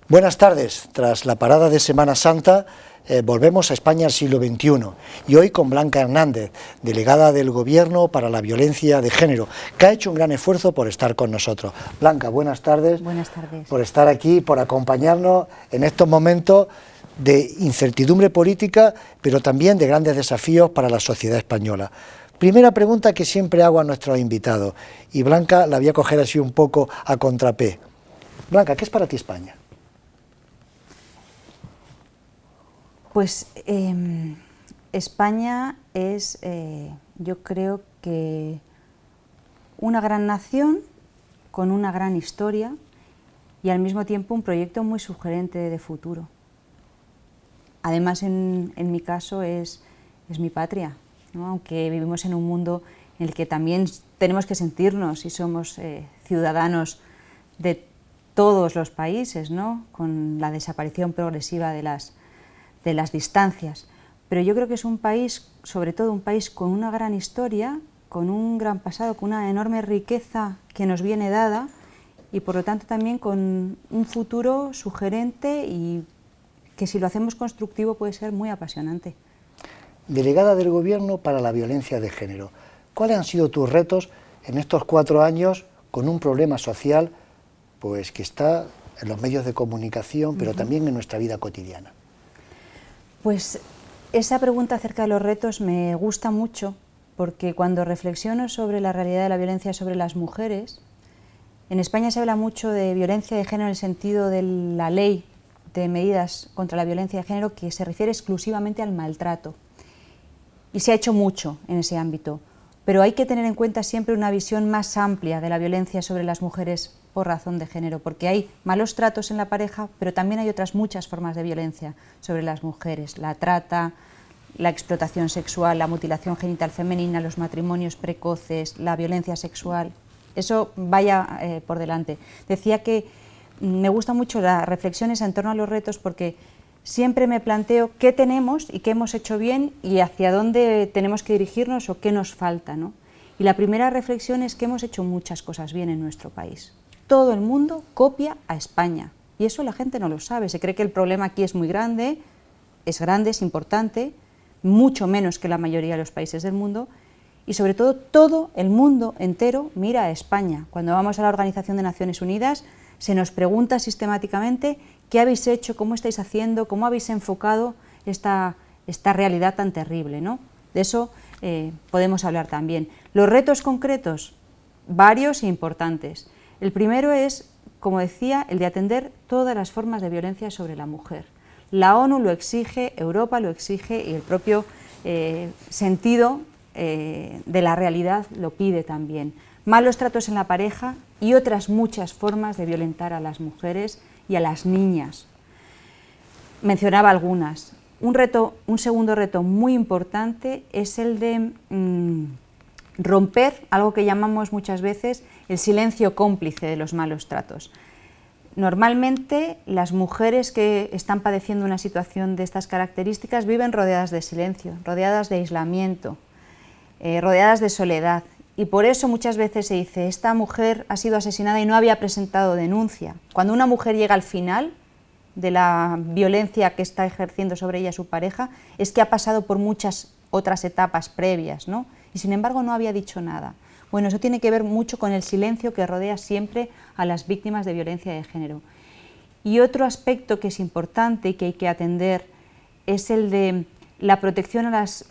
Buenas tardes. Tras la parada de Semana Santa, volvemos a España al siglo XXI y hoy con Blanca Hernández, delegada del Gobierno para la Violencia de Género, que ha hecho un gran esfuerzo por estar con nosotros. Blanca, buenas tardes. Buenas tardes. Por estar aquí, por acompañarnos en estos momentos de incertidumbre política, pero también de grandes desafíos para la sociedad española. Primera pregunta que siempre hago a nuestros invitados, y Blanca la voy a coger así un poco a contrapé. Blanca, ¿qué es para ti España? Pues España es, yo creo que una gran nación con una gran historia y al mismo tiempo un proyecto muy sugerente de futuro. Además, en mi caso, es mi patria, ¿no? Aunque vivimos en un mundo en el que también tenemos que sentirnos y somos ciudadanos de todos los países, ¿no? Con la desaparición progresiva de las distancias, pero yo creo que es un país, sobre todo un país con una gran historia, con un gran pasado, con una enorme riqueza que nos viene dada y por lo tanto también con un futuro sugerente y que si lo hacemos constructivo puede ser muy apasionante. Delegada del Gobierno para la Violencia de Género, ¿cuáles han sido tus retos en estos 4 años con un problema social pues que está en los medios de comunicación, pero también en nuestra vida cotidiana? Pues esa pregunta acerca de los retos me gusta mucho porque cuando reflexiono sobre la realidad de la violencia sobre las mujeres, en España se habla mucho de violencia de género en el sentido de la ley de medidas contra la violencia de género que se refiere exclusivamente al maltrato. Y se ha hecho mucho en ese ámbito, pero hay que tener en cuenta siempre una visión más amplia de la violencia sobre las mujeres por razón de género, porque hay malos tratos en la pareja, pero también hay otras muchas formas de violencia sobre las mujeres, la trata, la explotación sexual, la mutilación genital femenina, los matrimonios precoces, la violencia sexual, eso vaya por delante. Decía que me gustan mucho las reflexiones en torno a los retos porque siempre me planteo qué tenemos y qué hemos hecho bien y hacia dónde tenemos que dirigirnos o qué nos falta, ¿no? Y la primera reflexión es que hemos hecho muchas cosas bien en nuestro país. Todo el mundo copia a España y eso la gente no lo sabe, se cree que el problema aquí es muy grande, es importante, mucho menos que la mayoría de los países del mundo y sobre todo el mundo entero mira a España. Cuando vamos a la Organización de Naciones Unidas se nos pregunta sistemáticamente qué habéis hecho, cómo estáis haciendo, cómo habéis enfocado esta realidad tan terrible, ¿no? De eso podemos hablar también. Los retos concretos, varios e importantes. El primero es, como decía, el de atender todas las formas de violencia sobre la mujer. La ONU lo exige, Europa lo exige y el propio sentido de la realidad lo pide también. Malos tratos en la pareja y otras muchas formas de violentar a las mujeres y a las niñas. Mencionaba algunas. Un segundo reto muy importante es el de romper algo que llamamos muchas veces el silencio cómplice de los malos tratos. Normalmente las mujeres que están padeciendo una situación de estas características viven rodeadas de silencio, rodeadas de aislamiento, rodeadas de soledad y por eso muchas veces se dice esta mujer ha sido asesinada y no había presentado denuncia. Cuando una mujer llega al final de la violencia que está ejerciendo sobre ella su pareja es que ha pasado por muchas otras etapas previas, ¿no? Y sin embargo no había dicho nada. Bueno, eso tiene que ver mucho con el silencio que rodea siempre a las víctimas de violencia de género. Y otro aspecto que es importante y que hay que atender es el de la protección a las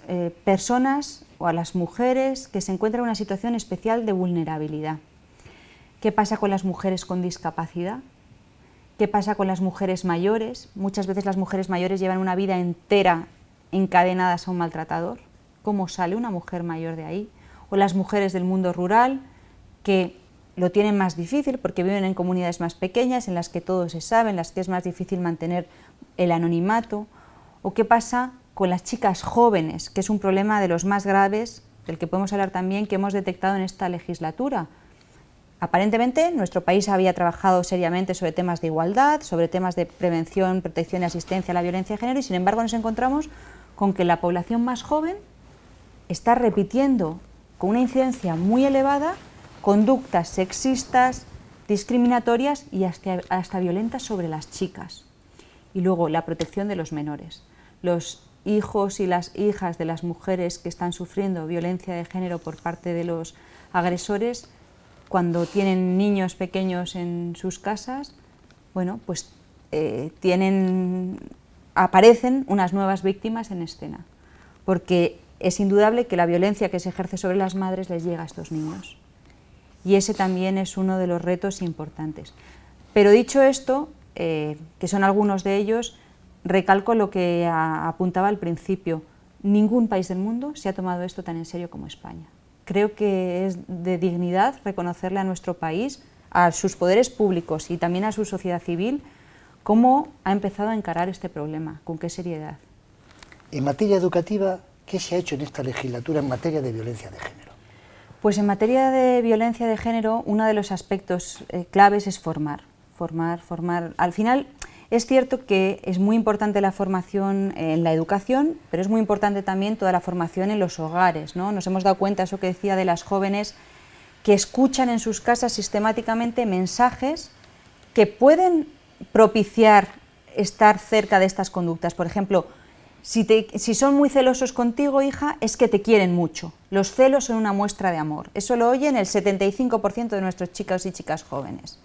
personas o a las mujeres que se encuentran en una situación especial de vulnerabilidad. ¿Qué pasa con las mujeres con discapacidad? ¿Qué pasa con las mujeres mayores? Muchas veces las mujeres mayores llevan una vida entera encadenadas a un maltratador. ¿Cómo sale una mujer mayor de ahí? O las mujeres del mundo rural que lo tienen más difícil porque viven en comunidades más pequeñas en las que todo se sabe, en las que es más difícil mantener el anonimato. ¿O qué pasa con las chicas jóvenes, que es un problema de los más graves, del que podemos hablar también, que hemos detectado en esta legislatura? Aparentemente nuestro país había trabajado seriamente sobre temas de igualdad, sobre temas de prevención, protección y asistencia a la violencia de género y sin embargo nos encontramos con que la población más joven está repitiendo con una incidencia muy elevada conductas sexistas, discriminatorias y hasta violentas sobre las chicas. Y luego la protección de los menores. Los hijos y las hijas de las mujeres que están sufriendo violencia de género por parte de los agresores, cuando tienen niños pequeños en sus casas, bueno, pues aparecen unas nuevas víctimas en escena, porque es indudable que la violencia que se ejerce sobre las madres les llega a estos niños. Y ese también es uno de los retos importantes. Pero dicho esto, que son algunos de ellos, recalco lo que apuntaba al principio. Ningún país del mundo se ha tomado esto tan en serio como España. Creo que es de dignidad reconocerle a nuestro país, a sus poderes públicos y también a su sociedad civil, cómo ha empezado a encarar este problema, con qué seriedad. En materia educativa, ¿qué se ha hecho en esta legislatura en materia de violencia de género? Pues en materia de violencia de género, uno de los aspectos claves es formar. Al final, es cierto que es muy importante la formación en la educación, pero es muy importante también toda la formación en los hogares, ¿no? Nos hemos dado cuenta, eso que decía de las jóvenes, que escuchan en sus casas sistemáticamente mensajes que pueden propiciar estar cerca de estas conductas. Por ejemplo, si son muy celosos contigo, hija, es que te quieren mucho. Los celos son una muestra de amor. Eso lo oyen el 75% de nuestros chicos y chicas jóvenes.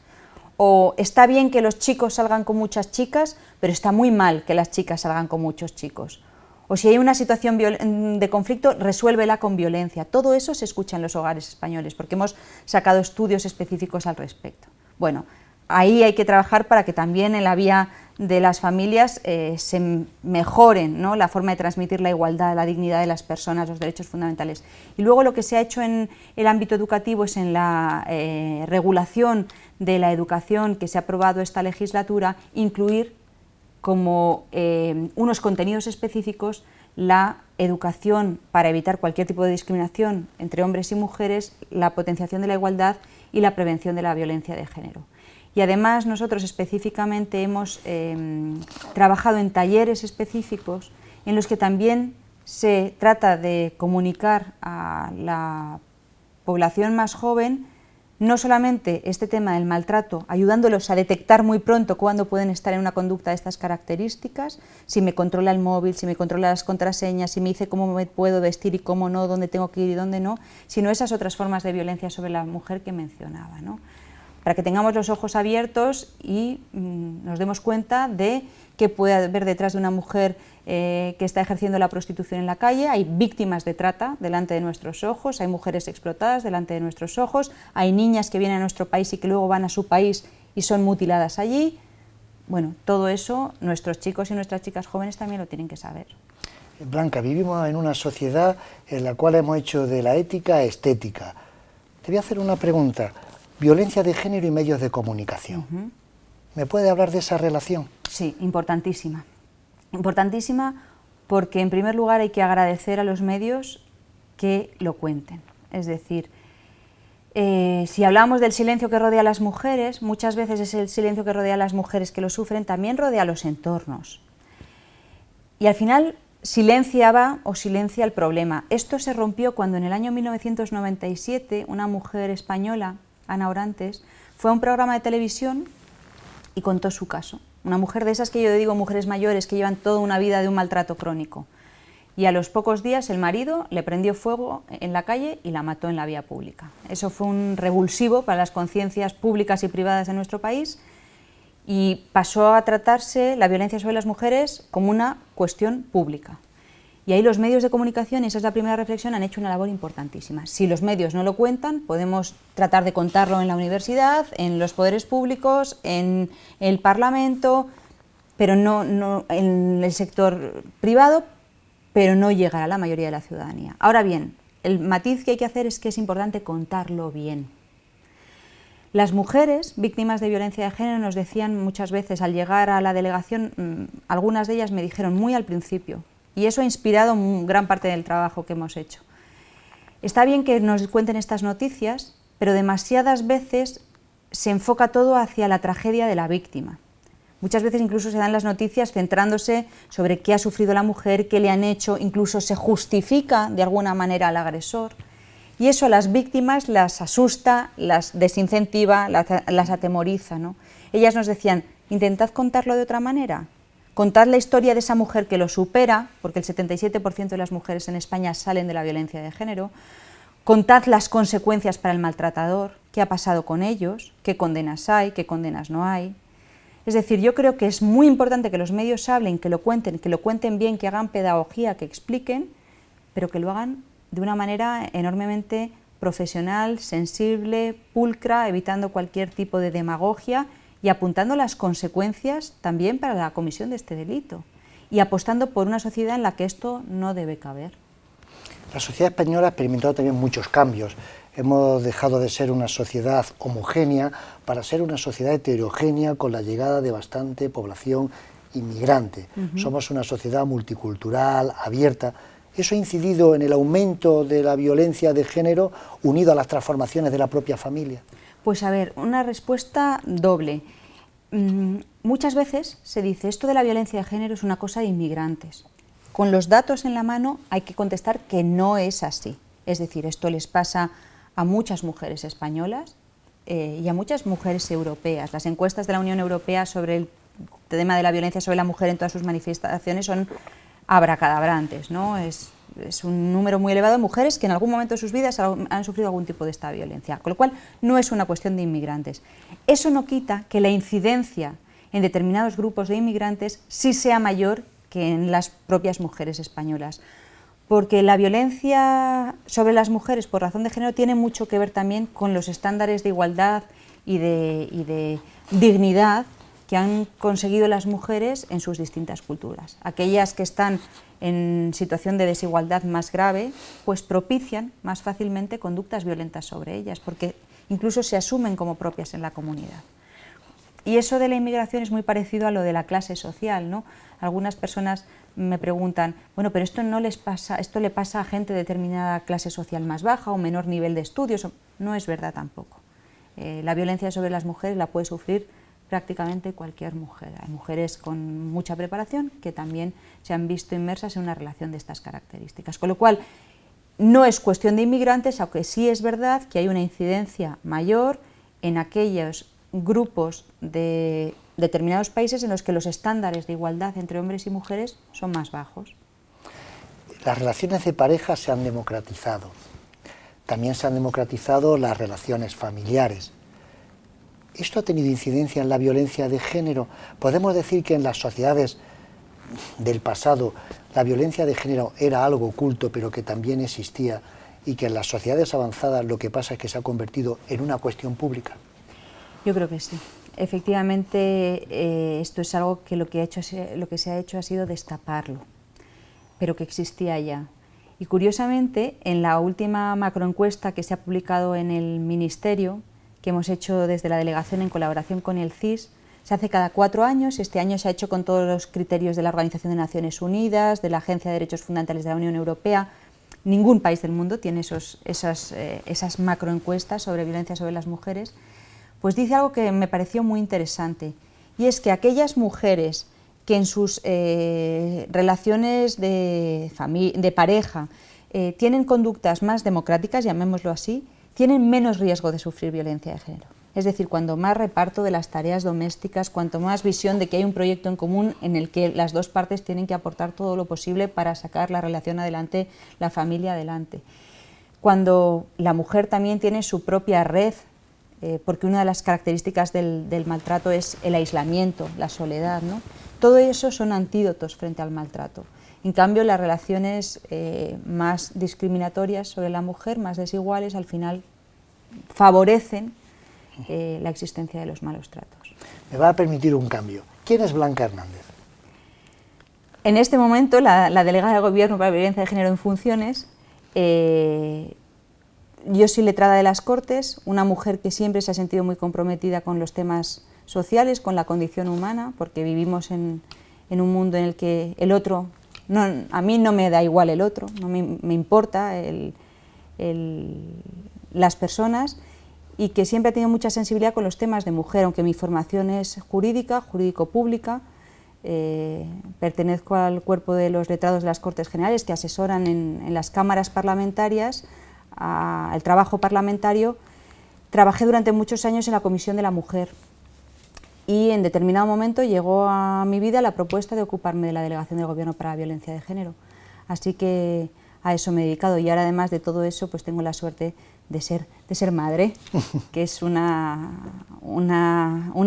O está bien que los chicos salgan con muchas chicas, pero está muy mal que las chicas salgan con muchos chicos. O si hay una situación de conflicto, resuélvela con violencia. Todo eso se escucha en los hogares españoles, porque hemos sacado estudios específicos al respecto. Bueno, ahí hay que trabajar para que también en la vía de las familias se mejoren, ¿no?, la forma de transmitir la igualdad, la dignidad de las personas, los derechos fundamentales. Y luego lo que se ha hecho en el ámbito educativo es en la regulación de la educación que se ha aprobado esta legislatura, incluir como unos contenidos específicos la educación para evitar cualquier tipo de discriminación entre hombres y mujeres, la potenciación de la igualdad y la prevención de la violencia de género. Y además nosotros específicamente hemos trabajado en talleres específicos en los que también se trata de comunicar a la población más joven no solamente este tema del maltrato, ayudándolos a detectar muy pronto cuándo pueden estar en una conducta de estas características, si me controla el móvil, si me controla las contraseñas, si me dice cómo me puedo vestir y cómo no, dónde tengo que ir y dónde no, sino esas otras formas de violencia sobre la mujer que mencionaba, ¿no? Para que tengamos los ojos abiertos y nos demos cuenta de qué puede haber detrás de una mujer que está ejerciendo la prostitución en la calle. Hay víctimas de trata delante de nuestros ojos, hay mujeres explotadas delante de nuestros ojos, hay niñas que vienen a nuestro país y que luego van a su país y son mutiladas allí. Bueno, todo eso nuestros chicos y nuestras chicas jóvenes también lo tienen que saber. Blanca, vivimos en una sociedad en la cual hemos hecho de la ética estética. Te voy a hacer una pregunta. Violencia de género y medios de comunicación. ¿Me puede hablar de esa relación? Sí, importantísima. Importantísima porque, en primer lugar, hay que agradecer a los medios que lo cuenten. Es decir, si hablamos del silencio que rodea a las mujeres, muchas veces es el silencio que rodea a las mujeres que lo sufren, también rodea a los entornos. Y al final silenciaba o silencia el problema. Esto se rompió cuando en el año 1997 una mujer española, Ana Orantes, fue a un programa de televisión y contó su caso. Una mujer de esas que yo digo, mujeres mayores que llevan toda una vida de un maltrato crónico. Y a los pocos días el marido le prendió fuego en la calle y la mató en la vía pública. Eso fue un revulsivo para las conciencias públicas y privadas de nuestro país y pasó a tratarse la violencia sobre las mujeres como una cuestión pública. Y ahí los medios de comunicación, y esa es la primera reflexión, han hecho una labor importantísima. Si los medios no lo cuentan, podemos tratar de contarlo en la universidad, en los poderes públicos, en el Parlamento, pero no en el sector privado, pero no llegará a la mayoría de la ciudadanía. Ahora bien, el matiz que hay que hacer es que es importante contarlo bien. Las mujeres víctimas de violencia de género nos decían muchas veces al llegar a la delegación, algunas de ellas me dijeron muy al principio, y eso ha inspirado gran parte del trabajo que hemos hecho. Está bien que nos cuenten estas noticias, pero demasiadas veces se enfoca todo hacia la tragedia de la víctima. Muchas veces incluso se dan las noticias centrándose sobre qué ha sufrido la mujer, qué le han hecho, incluso se justifica de alguna manera al agresor. Y eso a las víctimas las asusta, las desincentiva, las atemoriza, ¿no? Ellas nos decían, intentad contarlo de otra manera, contad la historia de esa mujer que lo supera, porque el 77% de las mujeres en España salen de la violencia de género, contad las consecuencias para el maltratador, qué ha pasado con ellos, qué condenas hay, qué condenas no hay. Es decir, yo creo que es muy importante que los medios hablen, que lo cuenten bien, que hagan pedagogía, que expliquen, pero que lo hagan de una manera enormemente profesional, sensible, pulcra, evitando cualquier tipo de demagogia y apuntando las consecuencias también para la comisión de este delito y apostando por una sociedad en la que esto no debe caber. La sociedad española ha experimentado también muchos cambios. Hemos dejado de ser una sociedad homogénea para ser una sociedad heterogénea con la llegada de bastante población inmigrante. Somos una sociedad multicultural, abierta. ¿Eso ha incidido en el aumento de la violencia de género unido a las transformaciones de la propia familia? Pues a ver, una respuesta doble. Muchas veces se dice, esto de la violencia de género es una cosa de inmigrantes. Con los datos en la mano hay que contestar que no es así. Es decir, esto les pasa a muchas mujeres españolas y a muchas mujeres europeas. Las encuestas de la Unión Europea sobre el tema de la violencia sobre la mujer en todas sus manifestaciones son abracadabrantes, ¿no? Es un número muy elevado de mujeres que en algún momento de sus vidas han sufrido algún tipo de esta violencia, con lo cual no es una cuestión de inmigrantes. Eso no quita que la incidencia en determinados grupos de inmigrantes sí sea mayor que en las propias mujeres españolas, porque la violencia sobre las mujeres por razón de género tiene mucho que ver también con los estándares de igualdad y de dignidad que han conseguido las mujeres en sus distintas culturas. Aquellas que están en situación de desigualdad más grave, pues propician más fácilmente conductas violentas sobre ellas, porque incluso se asumen como propias en la comunidad. Y eso de la inmigración es muy parecido a lo de la clase social, ¿no? Algunas personas me preguntan, bueno, pero esto no les pasa, esto le pasa a gente de determinada clase social más baja o menor nivel de estudios. No es verdad tampoco. La violencia sobre las mujeres la puede sufrir prácticamente cualquier mujer. Hay mujeres con mucha preparación que también se han visto inmersas en una relación de estas características. Con lo cual, no es cuestión de inmigrantes, aunque sí es verdad que hay una incidencia mayor en aquellos grupos de determinados países en los que los estándares de igualdad entre hombres y mujeres son más bajos. Las relaciones de pareja se han democratizado. También se han democratizado las relaciones familiares. ¿Esto ha tenido incidencia en la violencia de género? ¿Podemos decir que en las sociedades del pasado la violencia de género era algo oculto, pero que también existía, y que en las sociedades avanzadas lo que pasa es que se ha convertido en una cuestión pública? Yo creo que sí. Efectivamente, esto es algo que lo que se ha hecho ha sido destaparlo, pero que existía ya. Y curiosamente, en la última macroencuesta que se ha publicado en el Ministerio, que hemos hecho desde la delegación en colaboración con el CIS, se hace cada 4 años, este año se ha hecho con todos los criterios de la Organización de Naciones Unidas, de la Agencia de Derechos Fundamentales de la Unión Europea. Ningún país del mundo tiene esas macroencuestas sobre violencia sobre las mujeres. Pues dice algo que me pareció muy interesante, y es que aquellas mujeres que en sus relaciones de pareja tienen conductas más democráticas, llamémoslo así, tienen menos riesgo de sufrir violencia de género. Es decir, cuanto más reparto de las tareas domésticas, cuanto más visión de que hay un proyecto en común en el que las dos partes tienen que aportar todo lo posible para sacar la relación adelante, la familia adelante. Cuando la mujer también tiene su propia red, porque una de las características del maltrato es el aislamiento, la soledad, ¿no? Todo eso son antídotos frente al maltrato. En cambio, las relaciones más discriminatorias sobre la mujer, más desiguales, al final favorecen la existencia de los malos tratos. Me va a permitir un cambio. ¿Quién es Blanca Hernández? En este momento, la delegada de Gobierno para la Violencia de Género en funciones, yo soy letrada de las Cortes, una mujer que siempre se ha sentido muy comprometida con los temas sociales, con la condición humana, porque vivimos en un mundo en el que el otro, a mí no me da igual el otro, no me importa las personas, y que siempre ha tenido mucha sensibilidad con los temas de mujer, aunque mi formación es jurídica, jurídico-pública. Pertenezco al cuerpo de los letrados de las Cortes Generales que asesoran en las cámaras parlamentarias al trabajo parlamentario, trabajé durante muchos años en la Comisión de la Mujer y en determinado momento llegó a mi vida la propuesta de ocuparme de la Delegación del Gobierno para la Violencia de Género. Así que a eso me he dedicado y ahora, además de todo eso, pues tengo la suerte de ser madre, que es un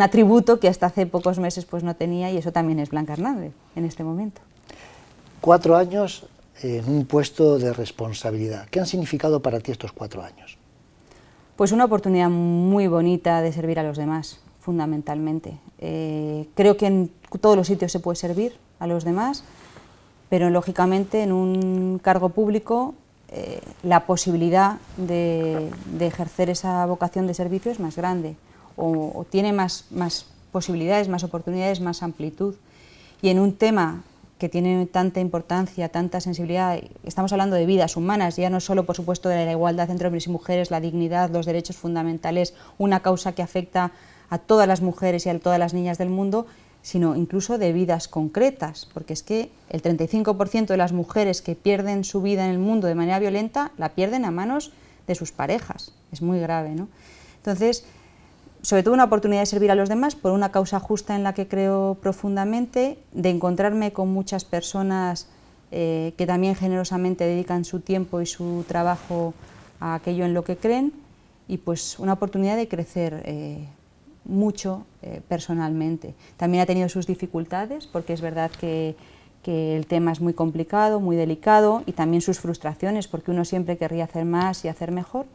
atributo que hasta hace pocos meses pues no tenía, y eso también es Blanca Hernández en este momento. 4 años en un puesto de responsabilidad. ¿Qué han significado para ti estos 4 años? Pues una oportunidad muy bonita de servir a los demás, fundamentalmente. Creo que en todos los sitios se puede servir a los demás, pero lógicamente en un cargo público la posibilidad de ejercer esa vocación de servicio es más grande, o tiene más posibilidades, más oportunidades, más amplitud. Y en un tema que tiene tanta importancia, tanta sensibilidad, estamos hablando de vidas humanas, ya no solo, por supuesto, de la igualdad entre hombres y mujeres, la dignidad, los derechos fundamentales, una causa que afecta a todas las mujeres y a todas las niñas del mundo, sino incluso de vidas concretas, porque es que el 35% de las mujeres que pierden su vida en el mundo de manera violenta la pierden a manos de sus parejas. Es muy grave, ¿no? Entonces, sobre todo una oportunidad de servir a los demás por una causa justa en la que creo profundamente, de encontrarme con muchas personas que también generosamente dedican su tiempo y su trabajo a aquello en lo que creen, y pues una oportunidad de crecer mucho personalmente. También ha tenido sus dificultades, porque es verdad que el tema es muy complicado, muy delicado, y también sus frustraciones, porque uno siempre querría hacer más y hacer mejor,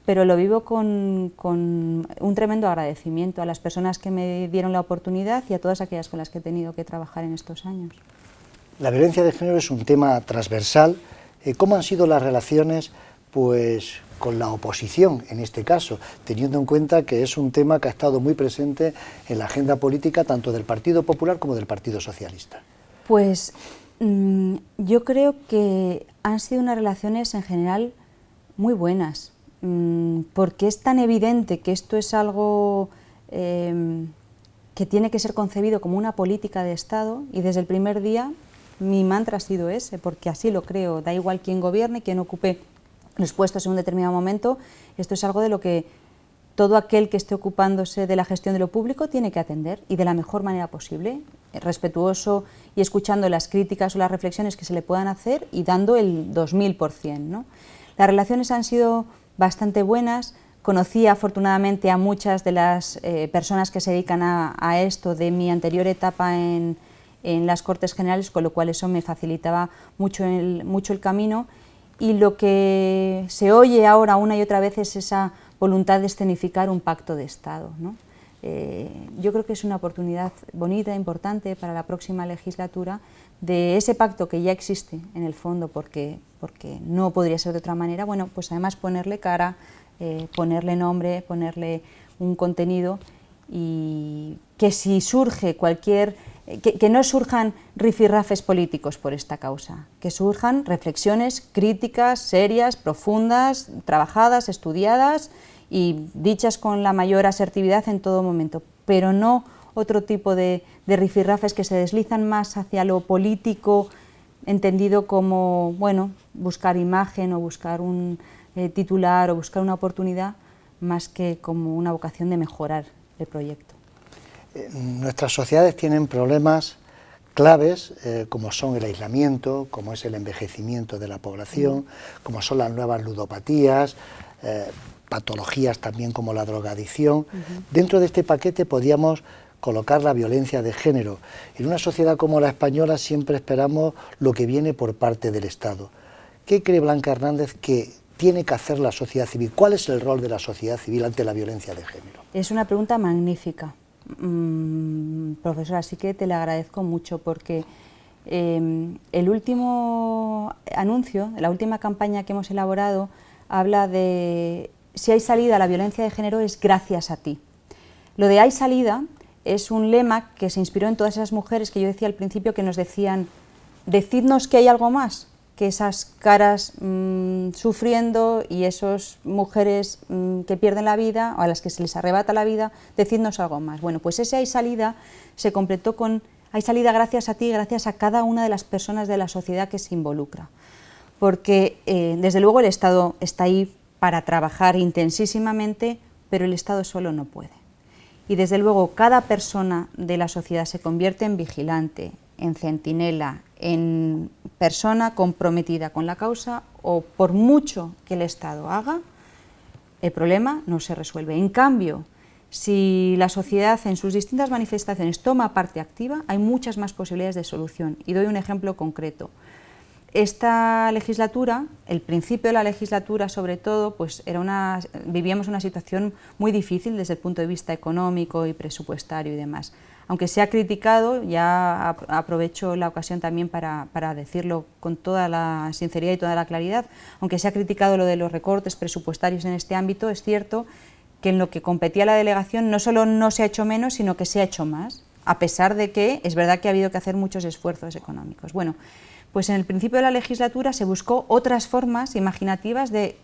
pero lo vivo con un tremendo agradecimiento a las personas que me dieron la oportunidad y a todas aquellas con las que he tenido que trabajar en estos años. La violencia de género es un tema transversal. ¿Cómo han sido las relaciones pues, con la oposición, en este caso, teniendo en cuenta que es un tema que ha estado muy presente en la agenda política tanto del Partido Popular como del Partido Socialista? Pues yo creo que han sido unas relaciones en general muy buenas, porque es tan evidente que esto es algo que tiene que ser concebido como una política de Estado, y desde el primer día mi mantra ha sido ese, porque así lo creo, da igual quién gobierne, quién ocupe los puestos en un determinado momento, esto es algo de lo que todo aquel que esté ocupándose de la gestión de lo público tiene que atender, y de la mejor manera posible, respetuoso y escuchando las críticas o las reflexiones que se le puedan hacer y dando el 2000%, ¿no? Las relaciones han sido bastante buenas. Conocí afortunadamente a muchas de las personas que se dedican a esto de mi anterior etapa en las Cortes Generales, con lo cual eso me facilitaba mucho el camino, y lo que se oye ahora una y otra vez es esa voluntad de escenificar un pacto de Estado, ¿no? Yo creo que es una oportunidad bonita, importante para la próxima legislatura, de ese pacto que ya existe en el fondo, porque no podría ser de otra manera, bueno, pues además ponerle cara, ponerle nombre, ponerle un contenido, y que si surge que no surjan rifirrafes políticos por esta causa, que surjan reflexiones críticas, serias, profundas, trabajadas, estudiadas y dichas con la mayor asertividad en todo momento, pero no otro tipo de rifirrafes que se deslizan más hacia lo político, entendido como, bueno, buscar imagen o buscar un titular o buscar una oportunidad, más que como una vocación de mejorar el proyecto. Nuestras sociedades tienen problemas claves como son el aislamiento, como es el envejecimiento de la población, como son las nuevas ludopatías, patologías también como la drogadicción. Dentro de este paquete podíamos colocar la violencia de género. En una sociedad como la española siempre esperamos lo que viene por parte del Estado. ¿Qué cree Blanca Hernández que tiene que hacer la sociedad civil? ¿Cuál es el rol de la sociedad civil ante la violencia de género? Es una pregunta magnífica, profesora, así que te la agradezco mucho, porque el último anuncio, la última campaña que hemos elaborado, habla de si hay salida a la violencia de género es gracias a ti. Lo de hay salida es un lema que se inspiró en todas esas mujeres que yo decía al principio, que nos decían, decidnos que hay algo más que esas caras sufriendo y esas mujeres que pierden la vida o a las que se les arrebata la vida, decidnos algo más. Bueno, pues ese hay salida se completó con hay salida gracias a ti, gracias a cada una de las personas de la sociedad que se involucra. porque desde luego el Estado está ahí para trabajar intensísimamente, pero el Estado solo no puede. Y desde luego cada persona de la sociedad se convierte en vigilante, en centinela, en persona comprometida con la causa, o por mucho que el Estado haga, el problema no se resuelve. En cambio, si la sociedad en sus distintas manifestaciones toma parte activa, hay muchas más posibilidades de solución. Y doy un ejemplo concreto. Esta legislatura, el principio de la legislatura sobre todo, pues vivíamos una situación muy difícil desde el punto de vista económico y presupuestario y demás. Aunque se ha criticado, ya aprovecho la ocasión también para decirlo con toda la sinceridad y toda la claridad, aunque se ha criticado lo de los recortes presupuestarios en este ámbito, es cierto que en lo que competía la delegación no solo no se ha hecho menos, sino que se ha hecho más, a pesar de que es verdad que ha habido que hacer muchos esfuerzos económicos. Bueno, pues en el principio de la legislatura se buscó otras formas imaginativas de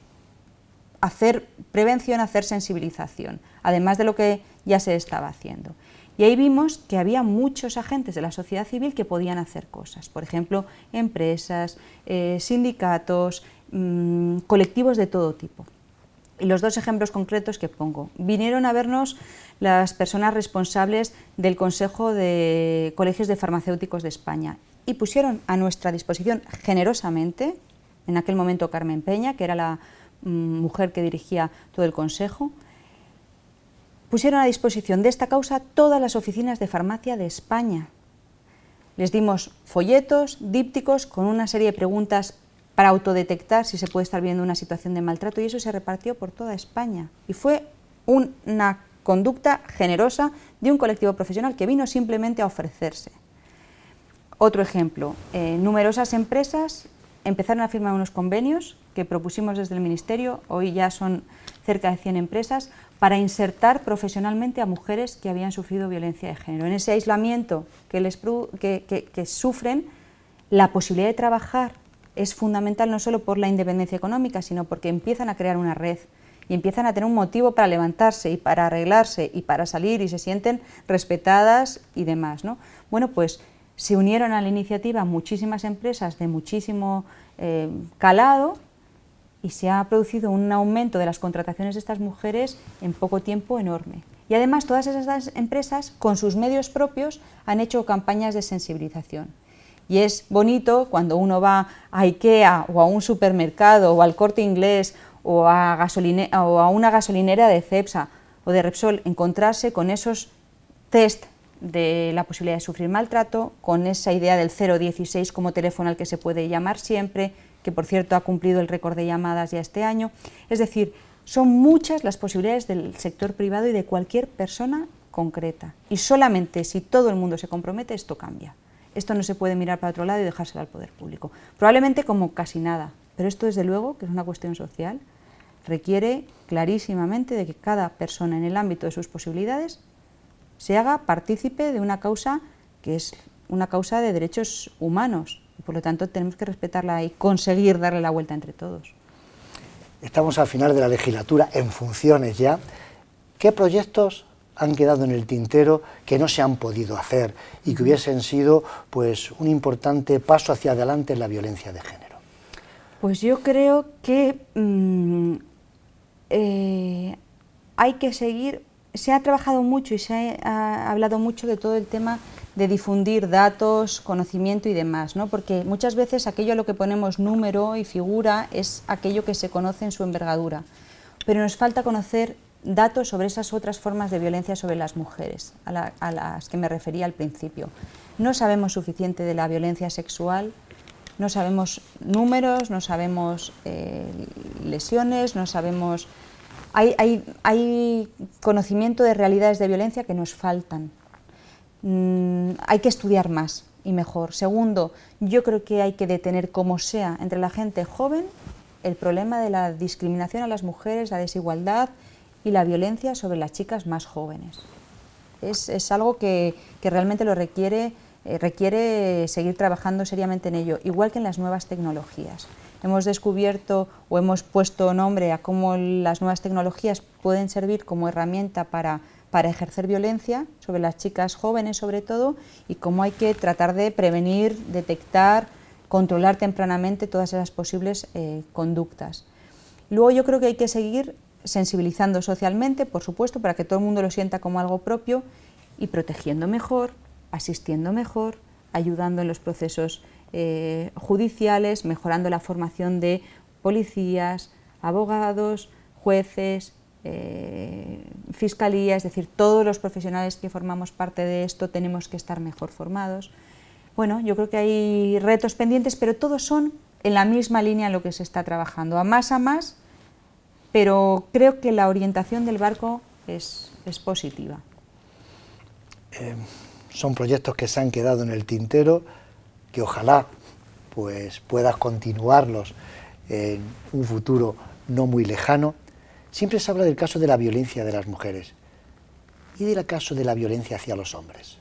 hacer prevención, hacer sensibilización, además de lo que ya se estaba haciendo. Y ahí vimos que había muchos agentes de la sociedad civil que podían hacer cosas, por ejemplo, empresas, sindicatos, colectivos de todo tipo. Y los dos ejemplos concretos que pongo. Vinieron a vernos las personas responsables del Consejo de Colegios de Farmacéuticos de España y pusieron a nuestra disposición generosamente, en aquel momento Carmen Peña, que era la mujer que dirigía todo el Consejo, pusieron a disposición de esta causa todas las oficinas de farmacia de España. Les dimos folletos, dípticos, con una serie de preguntas para autodetectar si se puede estar viendo una situación de maltrato, y eso se repartió por toda España. Y fue una conducta generosa de un colectivo profesional que vino simplemente a ofrecerse. Otro ejemplo, numerosas empresas empezaron a firmar unos convenios que propusimos desde el Ministerio, hoy ya son cerca de 100 empresas, para insertar profesionalmente a mujeres que habían sufrido violencia de género. En ese aislamiento que sufren, la posibilidad de trabajar es fundamental no solo por la independencia económica, sino porque empiezan a crear una red y empiezan a tener un motivo para levantarse y para arreglarse y para salir y se sienten respetadas y demás, ¿no? Bueno, pues se unieron a la iniciativa muchísimas empresas de muchísimo calado y se ha producido un aumento de las contrataciones de estas mujeres en poco tiempo enorme. Y además todas esas empresas, con sus medios propios, han hecho campañas de sensibilización. Y es bonito cuando uno va a IKEA o a un supermercado o al Corte Inglés o a una gasolinera de Cepsa o de Repsol, encontrarse con esos test de la posibilidad de sufrir maltrato, con esa idea del 016 como teléfono al que se puede llamar siempre, que por cierto ha cumplido el récord de llamadas ya este año. Es decir, son muchas las posibilidades del sector privado y de cualquier persona concreta. Y solamente si todo el mundo se compromete, esto cambia. Esto no se puede mirar para otro lado y dejárselo al poder público. Probablemente como casi nada, pero esto desde luego, que es una cuestión social, requiere clarísimamente de que cada persona en el ámbito de sus posibilidades se haga partícipe de una causa que es una causa de derechos humanos. Y por lo tanto tenemos que respetarla y conseguir darle la vuelta entre todos. Estamos al final de la legislatura, en funciones ya. ¿Qué proyectos han quedado en el tintero que no se han podido hacer y que hubiesen sido pues un importante paso hacia adelante en la violencia de género? Pues yo creo que hay que seguir. Se ha trabajado mucho y se ha hablado mucho de todo el tema de difundir datos, conocimiento y demás, ¿no? Porque muchas veces aquello a lo que ponemos número y figura es aquello que se conoce en su envergadura, pero nos falta conocer datos sobre esas otras formas de violencia sobre las mujeres, a las que me refería al principio. No sabemos suficiente de la violencia sexual, no sabemos números, no sabemos lesiones, no sabemos... Hay conocimiento de realidades de violencia que nos faltan. Hay que estudiar más y mejor. Segundo, yo creo que hay que detener como sea entre la gente joven el problema de la discriminación a las mujeres, la desigualdad y la violencia sobre las chicas más jóvenes. Es algo que realmente lo requiere seguir trabajando seriamente en ello, igual que en las nuevas tecnologías. Hemos descubierto o hemos puesto nombre a cómo las nuevas tecnologías pueden servir como herramienta para ejercer violencia sobre las chicas jóvenes sobre todo, y cómo hay que tratar de prevenir, detectar controlar tempranamente todas esas posibles conductas. Luego yo creo que hay que seguir sensibilizando socialmente, por supuesto, para que todo el mundo lo sienta como algo propio y protegiendo mejor, asistiendo mejor, ayudando en los procesos judiciales, mejorando la formación de policías, abogados, jueces, fiscalía, es decir, todos los profesionales que formamos parte de esto tenemos que estar mejor formados. Bueno, yo creo que hay retos pendientes, pero todos son en la misma línea en lo que se está trabajando, a más, pero creo que la orientación del barco es positiva. Son proyectos que se han quedado en el tintero, que ojalá pues puedas continuarlos en un futuro no muy lejano. Siempre se habla del caso de la violencia de las mujeres y del caso de la violencia hacia los hombres.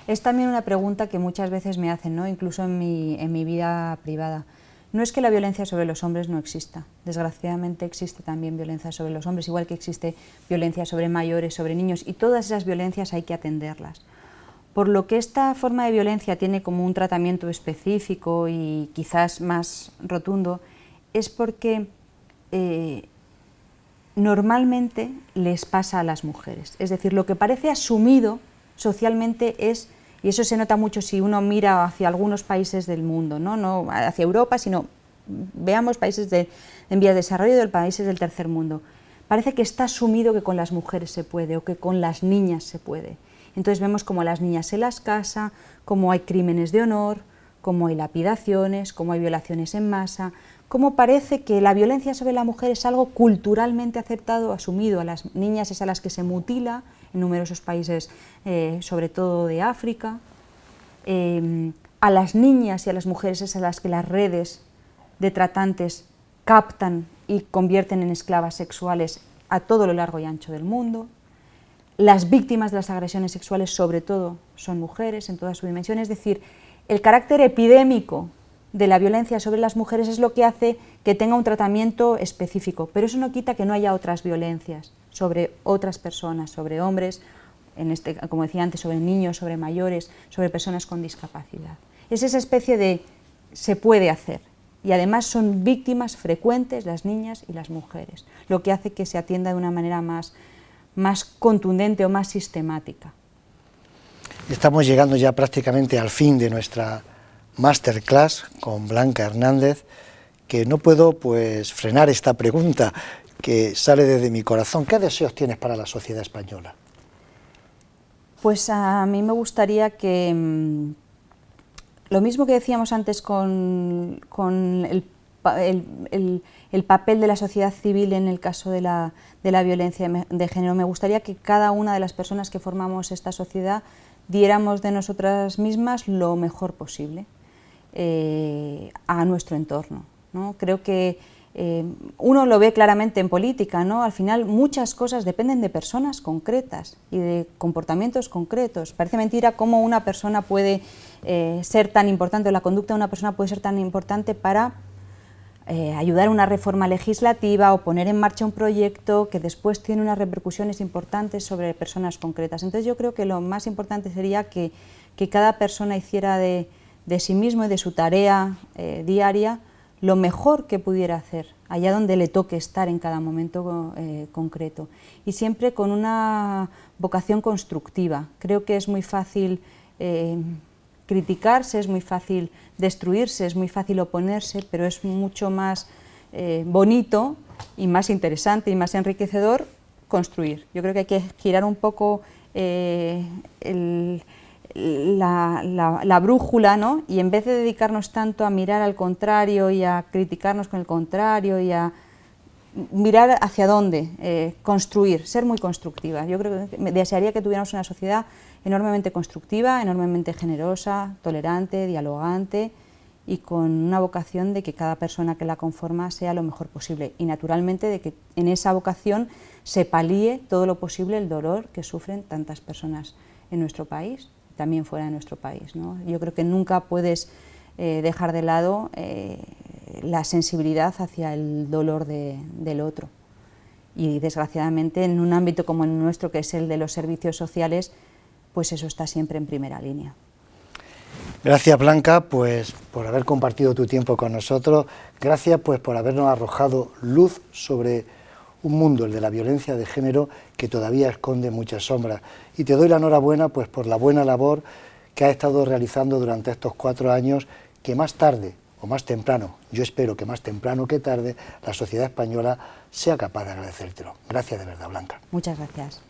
Es también una pregunta que muchas veces me hacen, ¿no? Incluso en mi vida privada. No es que la violencia sobre los hombres no exista, desgraciadamente existe también violencia sobre los hombres, igual que existe violencia sobre mayores, sobre niños, y todas esas violencias hay que atenderlas. Por lo que esta forma de violencia tiene como un tratamiento específico y quizás más rotundo, es porque normalmente les pasa a las mujeres. Es decir, lo que parece asumido socialmente es, y eso se nota mucho si uno mira hacia algunos países del mundo, no hacia Europa, sino veamos países en vías de desarrollo de países del tercer mundo. Parece que está asumido que con las mujeres se puede o que con las niñas se puede. Entonces vemos como a las niñas se las casa, como hay crímenes de honor, como hay lapidaciones, como hay violaciones en masa, como parece que la violencia sobre la mujer es algo culturalmente aceptado, asumido. A las niñas es a las que se mutila en numerosos países, sobre todo de África. A las niñas y a las mujeres es a las que las redes de tratantes captan y convierten en esclavas sexuales a todo lo largo y ancho del mundo. Las víctimas de las agresiones sexuales, sobre todo, son mujeres en toda su dimensión. Es decir, el carácter epidémico de la violencia sobre las mujeres es lo que hace que tenga un tratamiento específico, pero eso no quita que no haya otras violencias sobre otras personas, sobre hombres, como decía antes, sobre niños, sobre mayores, sobre personas con discapacidad. Es esa especie de se puede hacer, y además son víctimas frecuentes las niñas y las mujeres, lo que hace que se atienda de una manera más contundente o más sistemática. Estamos llegando ya prácticamente al fin de nuestra masterclass con Blanca Hernández, que no puedo pues frenar esta pregunta que sale desde mi corazón. ¿Qué deseos tienes para la sociedad española? Pues a mí me gustaría que lo mismo que decíamos antes con el papel de la sociedad civil en el caso de la violencia de género, me gustaría que cada una de las personas que formamos esta sociedad diéramos de nosotras mismas lo mejor posible a nuestro entorno, ¿no? Creo que uno lo ve claramente en política, ¿no? Al final muchas cosas dependen de personas concretas y de comportamientos concretos. Parece mentira cómo una persona puede ser tan importante, o la conducta de una persona puede ser tan importante para ayudar a una reforma legislativa o poner en marcha un proyecto que después tiene unas repercusiones importantes sobre personas concretas. Entonces yo creo que lo más importante sería que cada persona hiciera de sí mismo y de su tarea diaria lo mejor que pudiera hacer, allá donde le toque estar en cada momento concreto. Y siempre con una vocación constructiva. Creo que es muy fácil criticarse, es muy fácil destruirse, es muy fácil oponerse, pero es mucho más bonito y más interesante y más enriquecedor construir. Yo creo que hay que girar un poco la brújula, ¿no? Y en vez de dedicarnos tanto a mirar al contrario y a criticarnos con el contrario y a mirar hacia dónde, construir, ser muy constructiva. Yo creo que desearía que tuviéramos una sociedad enormemente constructiva, enormemente generosa, tolerante, dialogante y con una vocación de que cada persona que la conforma sea lo mejor posible y naturalmente de que en esa vocación se palíe todo lo posible el dolor que sufren tantas personas en nuestro país, también fuera de nuestro país, ¿no? Yo creo que nunca puedes dejar de lado la sensibilidad hacia el dolor del otro y desgraciadamente en un ámbito como el nuestro, que es el de los servicios sociales, pues eso está siempre en primera línea. Gracias, Blanca, pues por haber compartido tu tiempo con nosotros. Gracias, pues por habernos arrojado luz sobre un mundo, el de la violencia de género, que todavía esconde muchas sombras. Y te doy la enhorabuena, pues por la buena labor que has estado realizando durante estos 4 años, que más tarde o más temprano, yo espero que más temprano que tarde, la sociedad española sea capaz de agradecértelo. Gracias de verdad, Blanca. Muchas gracias.